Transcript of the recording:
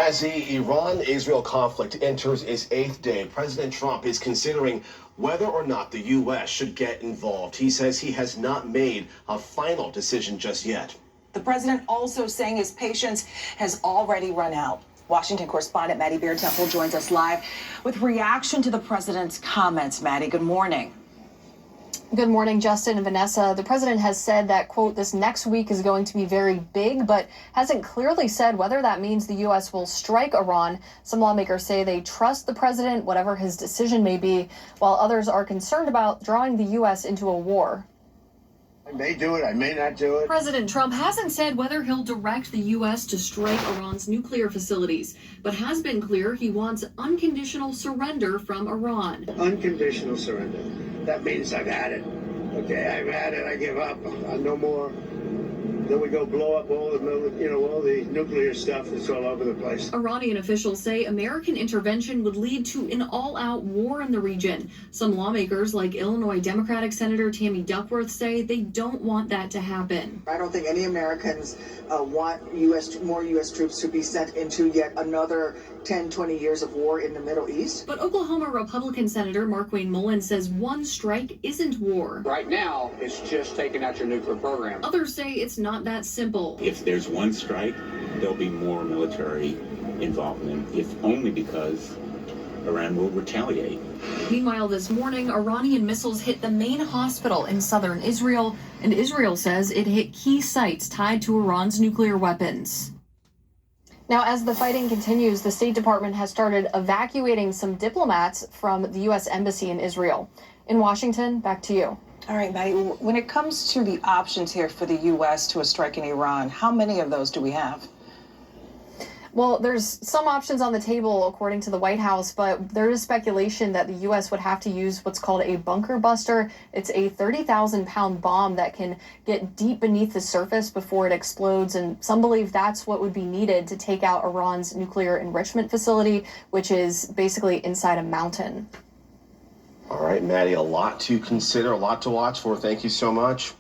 As the Iran-Israel conflict enters its 8th day, President Trump is considering whether or not the U.S. should get involved. He says he has not made a final decision just yet. The president also saying his patience has already run out. Washington correspondent Maddie Beirtempfel joins us live with reaction to the president's comments. Maddie, good morning. Good morning, Justin and Vanessa. The president has said that, quote, this next week is going to be very big, but hasn't clearly said whether that means the U.S. will strike Iran. Some lawmakers say they trust the president, whatever his decision may be, while others are concerned about drawing the U.S. into a war. I may do it, I may not do it. President Trump hasn't said whether he'll direct the U.S. to strike Iran's nuclear facilities, but has been clear he wants unconditional surrender from Iran. Unconditional surrender. That means I've had it. Okay, I've had it, I give up. No more. Then we go blow up all the nuclear stuff that's all over the place. Iranian officials say American intervention would lead to an all-out war in the region. Some lawmakers, like Illinois Democratic Senator Tammy Duckworth, say they don't want that to happen. I don't think any Americans want more U.S. troops to be sent into yet another 10, 20 years of war in the Middle East. But Oklahoma Republican Senator Markwayne Mullin says one strike isn't war. Right now, it's just taking out your nuclear program. Others say it's not that simple. If there's one strike, there'll be more military involvement, if only because Iran will retaliate. Meanwhile, this morning, Iranian missiles hit the main hospital in southern Israel, and Israel says it hit key sites tied to Iran's nuclear weapons. Now, as the fighting continues, the State Department has started evacuating some diplomats from the U.S. Embassy in Israel. In Washington, back to you. All right, Maddie, when it comes to the options here for the U.S. to a strike in Iran, how many of those do we have? Well, there's some options on the table, according to the White House, but there is speculation that the U.S. would have to use what's called a bunker buster. It's a 30,000-pound bomb that can get deep beneath the surface before it explodes, and some believe that's what would be needed to take out Iran's nuclear enrichment facility, which is basically inside a mountain. All right, Maddie, a lot to consider, a lot to watch for. Thank you so much.